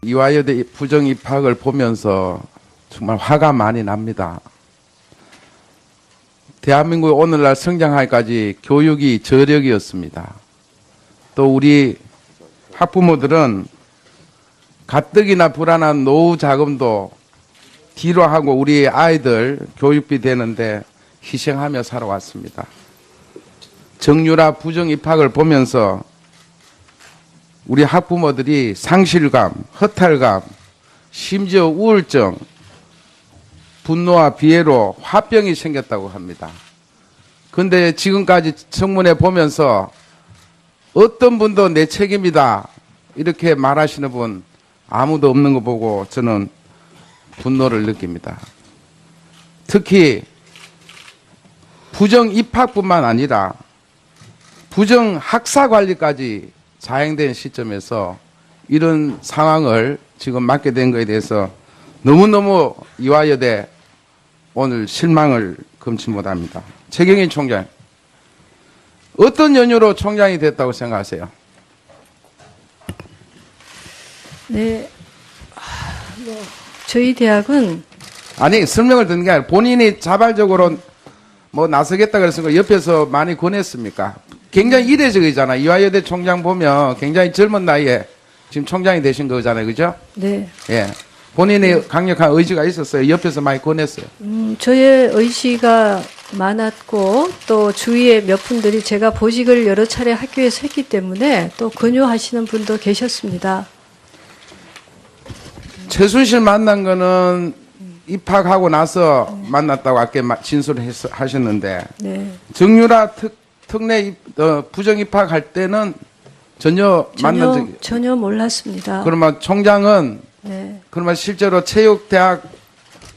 이화여대 부정 입학을 보면서 정말 화가 많이 납니다. 대한민국 오늘날 성장하기까지 교육이 저력이었습니다. 또 우리 학부모들은 가뜩이나 불안한 노후 자금도 뒤로 하고 우리 아이들 교육비 되는데 희생하며 살아왔습니다. 정유라 부정 입학을 보면서 우리 학부모들이 상실감, 허탈감, 심지어 우울증, 분노와 비애로 화병이 생겼다고 합니다. 그런데 지금까지 청문회 보면서 어떤 분도 내 책임이다 이렇게 말하시는 분 아무도 없는 거 보고 저는 분노를 느낍니다. 특히 부정 입학뿐만 아니라 부정 학사 관리까지 자행된 시점에서 이런 상황을 지금 맞게 된 것에 대해서 너무너무 이화여대 오늘 실망을 금치 못합니다. 최경인 총장, 어떤 연유로 총장이 됐다고 생각하세요? 네, 저희 대학은 아니 설명을 듣는 게 아니라 본인이 자발적으로 뭐 나서겠다 그랬으니까 옆에서 많이 권했습니까? 굉장히 이례적이잖아. 이화여대 총장 보면 굉장히 젊은 나이에 지금 총장이 되신 거잖아요, 그죠? 네. 예. 본인의 강력한 의지가 있었어요. 옆에서 많이 권했어요. 저의 의지가 많았고 또 주위에 몇 분들이 제가 보직을 여러 차례 학교에서 했기 때문에 또 권유하시는 분도 계셨습니다. 최순실 만난 거는 입학하고 나서 만났다고 아까 진술하셨는데 네. 정유라 특례 부정 입학할 때는 전혀 만난 적이 전혀 몰랐습니다. 그러면 총장은 네. 그러면 실제로 체육대학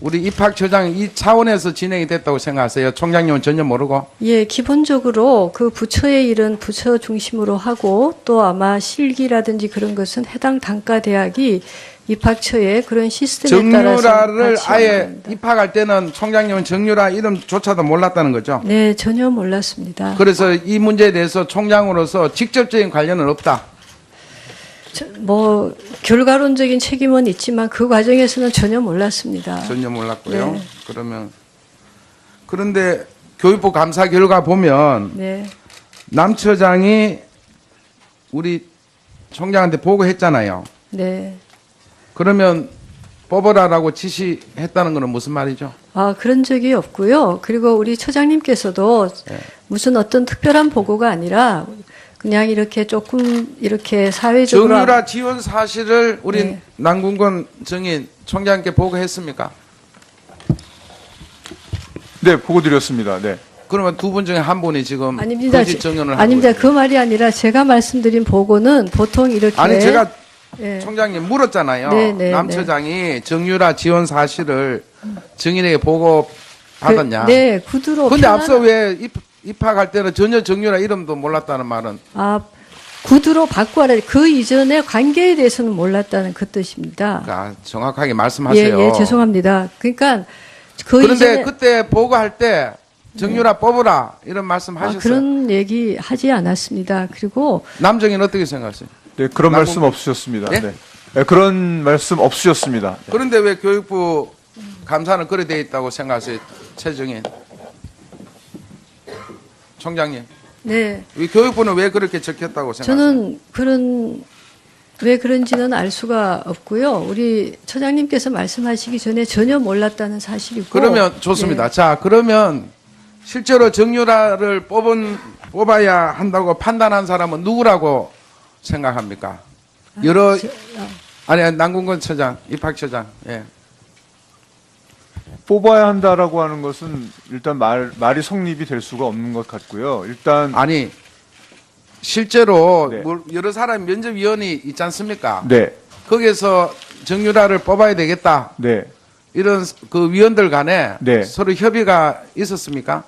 우리 입학처장 이 차원에서 진행이 됐다고 생각하세요? 총장님은 전혀 모르고? 예, 기본적으로 그 부처의 일은 부처 중심으로 하고 또 아마 실기라든지 그런 것은 해당 단과 대학이 입학처의 그런 시스템에 따라서 정유라를 아예 합니다. 입학할 때는 총장님은 정유라 이름조차도 몰랐다는 거죠? 네, 전혀 몰랐습니다. 그래서 이 문제에 대해서 총장으로서 직접적인 관련은 없다. 뭐 결과론적인 책임은 있지만 그 과정에서는 전혀 몰랐습니다. 전혀 몰랐고요. 네. 그러면 그런데 교육부 감사 결과 보면 네, 남 처장이 우리 총장한테 보고했잖아요. 네. 그러면 뽑아라라고 지시했다는 것은 무슨 말이죠? 아, 그런 적이 없고요. 그리고 우리 처장님께서도 네. 무슨 어떤 특별한 보고가 아니라 그냥 이렇게 조금 이렇게 사회적으로 정유라 지원 사실을 우리 네. 남궁건 정인 총장께 보고했습니까? 네, 보고 드렸습니다. 네. 그러면 두 분 중에 한 분이 지금 아닙니다. 거짓 정연을 하고 아닙니다. 있어요. 그 말이 아니라 제가 말씀드린 보고는 보통 이렇게 아니 제가 예. 총장님 물었잖아요. 네, 네, 남 네. 처장이 정유라 지원 사실을 정인에게 보고 받았냐? 네, 구두로 근데 편안한- 앞서 왜 입학할 때는 전혀 정유라 이름도 몰랐다는 말은 아, 구두로 바꾸라. 그 이전의 관계에 대해서는 몰랐다는 그 뜻입니다. 그러니까 정확하게 말씀하세요. 예, 예, 죄송합니다. 그러니까 그 그런데 이전에 그때 보고할 때 정유라 뽑으라 이런 말씀하셨어요. 그런 얘기 하지 않았습니다. 그리고 남정인 어떻게 생각하세요? 네, 그런 남궁- 말씀 없으셨습니다. 예? 네. 네, 그런 말씀 없으셨습니다. 그런데 왜 교육부 감사는 그래 돼 있다고 생각하세요? 최정인 총장님. 네, 이 교육부는 왜 그렇게 적혔다고 생각하세요? 저는 왜 그런지는 알 수가 없고요. 우리 처장님께서 말씀하시기 전에 전혀 몰랐다는 사실이고. 그러면 좋습니다. 네. 자, 그러면 실제로 정유라를 뽑아야 한다고 판단한 사람은 누구라고 생각합니까? 여러 아니 남궁건 처장, 입학처장. 예. 뽑아야 한다라고 하는 것은 일단 말이 성립이 될 수가 없는 것 같고요. 일단 아니 실제로 네. 여러 사람 면접위원이 있지 않습니까? 네, 거기에서 정유라를 뽑아야 되겠다. 네. 이런 그 위원들 간에 네. 서로 협의가 있었습니까?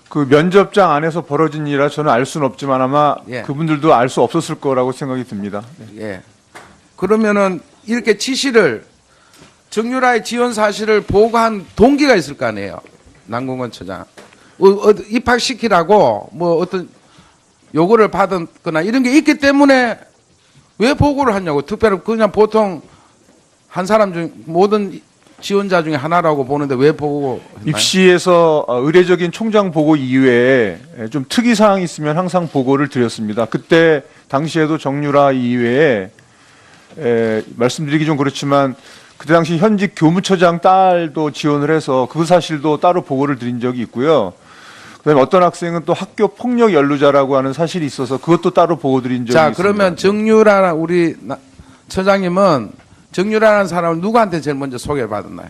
그 면접장 안에서 벌어진 일이라 저는 알 수는 없지만 아마 예. 그분들도 알 수 없었을 거라고 생각이 듭니다. 네. 예. 그러면은 이렇게 지시를 정유라의 지원 사실을 보고한 동기가 있을 거 아니에요. 남궁건 처장. 입학시키라고 뭐 어떤 요구를 받았거나 이런 게 있기 때문에 왜 보고를 하냐고. 특별히 그냥 보통 한 사람 중 모든 지원자 중에 하나라고 보는데 왜 보고 했나요? 입시에서 의례적인 총장 보고 이외에 좀 특이 사항이 있으면 항상 보고를 드렸습니다. 그때 당시에도 정유라 이외에 말씀드리기 좀 그렇지만 그때 당시 현직 교무처장 딸도 지원을 해서 그 사실도 따로 보고를 드린 적이 있고요. 그다음에 어떤 학생은 또 학교 폭력 연루자라고 하는 사실이 있어서 그것도 따로 보고 드린 적이 자, 있습니다. 그러면 정유라 우리 처장님은 정유라라는 사람을 누구한테 제일 먼저 소개받았나요?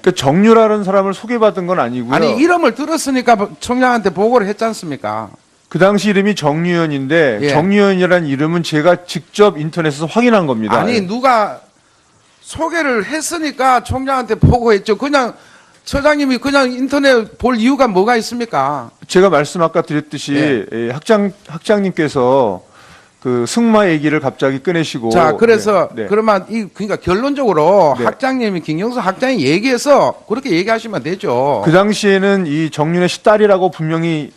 그 정유라는 사람을 소개받은 건 아니고요. 아니 이름을 들었으니까 총장한테 보고를 했지 않습니까? 그 당시 이름이 정유현인데 예. 정유현이라는 이름은 제가 직접 인터넷에서 확인한 겁니다. 아니 누가 소개를 했으니까 총장한테 보고했죠. 그냥 처장님이 그냥 인터넷 볼 이유가 뭐가 있습니까? 제가 말씀 아까 드렸듯이 예. 학장님께서 그 승마 얘기를 갑자기 꺼내시고 자, 그래서 네, 네. 그러면 그러니까 결론적으로 네. 학장님이 김경수 학장이 얘기해서 그렇게 얘기하시면 되죠. 그 당시에는 이 정윤의 씨 딸이라고 분명히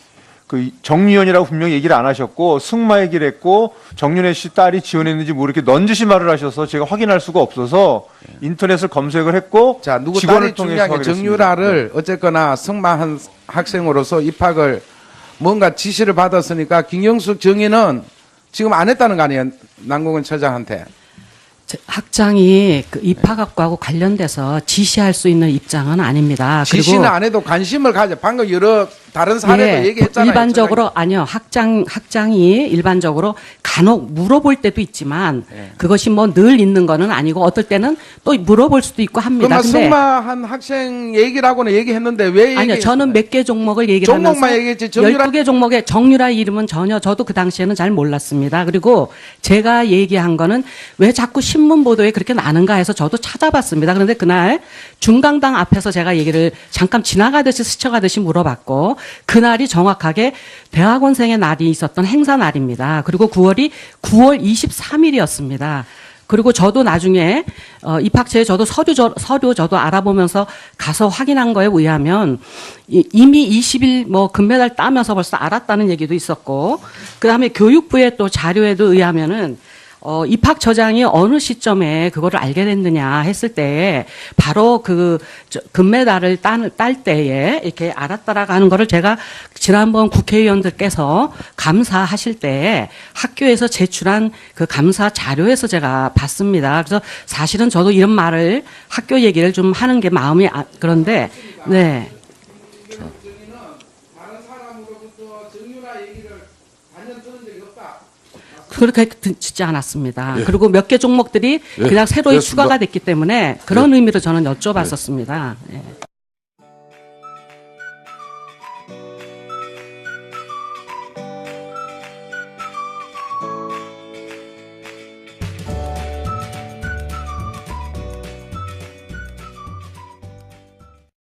그 정유현이라고 분명히 얘기를 안 하셨고 승마 얘기를 했고 정윤의 씨 딸이 지원했는지 모르게 넌지시 말을 하셔서 제가 확인할 수가 없어서 인터넷을 검색을 했고 자, 누구 직원을 딸이 통해서 중요한 게 확인했습니다. 네. 정유라를 어쨌거나 승마한 학생으로서 입학을 뭔가 지시를 받았으니까 김경수 정의는 지금 안 했다는 거 아니에요? 남궁은 처장한테. 학장이 그 입학학과하고 관련돼서 지시할 수 있는 입장은 아닙니다. 지시는 그리고 안 해도 관심을 가져. 방금 여러 다른 사례도 얘기했잖아요. 일반적으로 아니요. 학장이 일반적으로 간혹 물어볼 때도 있지만 예. 그것이 뭐 늘 있는 거는 아니고 어떨 때는 또 물어볼 수도 있고 합니다. 그러면 근데 승마한 학생 얘기라고는 얘기했는데 왜 얘기? 아니요. 저는 몇 개 종목을 얘기를 종목만 하면서 얘기했지. 정유라 12개 종목의 정유라 이름은 전혀 저도 그 당시에는 잘 몰랐습니다. 그리고 제가 얘기한 거는 왜 자꾸 신문 보도에 그렇게 나는가 해서 저도 찾아봤습니다. 그런데 그날 중강당 앞에서 제가 얘기를 잠깐 지나가듯이 스쳐가듯이 물어봤고 그날이 정확하게 대학원생의 날이 있었던 행사 날입니다. 그리고 9월 23일이었습니다. 그리고 저도 나중에 입학처에 저도 서류 저도 알아보면서 가서 확인한 거에 의하면 이미 20일 뭐 금메달 따면서 벌써 알았다는 얘기도 있었고 그다음에 교육부의 또 자료에도 의하면은 입학처장이 어느 시점에 그거를 알게 됐느냐 했을 때 바로 그 금메달을 딸 때에 이렇게 알았다라고 하는 거를 제가 지난번 국회의원들께서 감사하실 때 학교에서 제출한 그 감사 자료에서 제가 봤습니다. 그래서 사실은 저도 이런 말을 학교 얘기를 좀 하는 게 마음이 그런데 네. 그렇게 듣지 않았습니다. 예. 그리고 몇 개 종목들이 예, 그냥 새로이 그렇습니다. 추가가 됐기 때문에 그런 의미로 저는 여쭤봤었습니다. 예.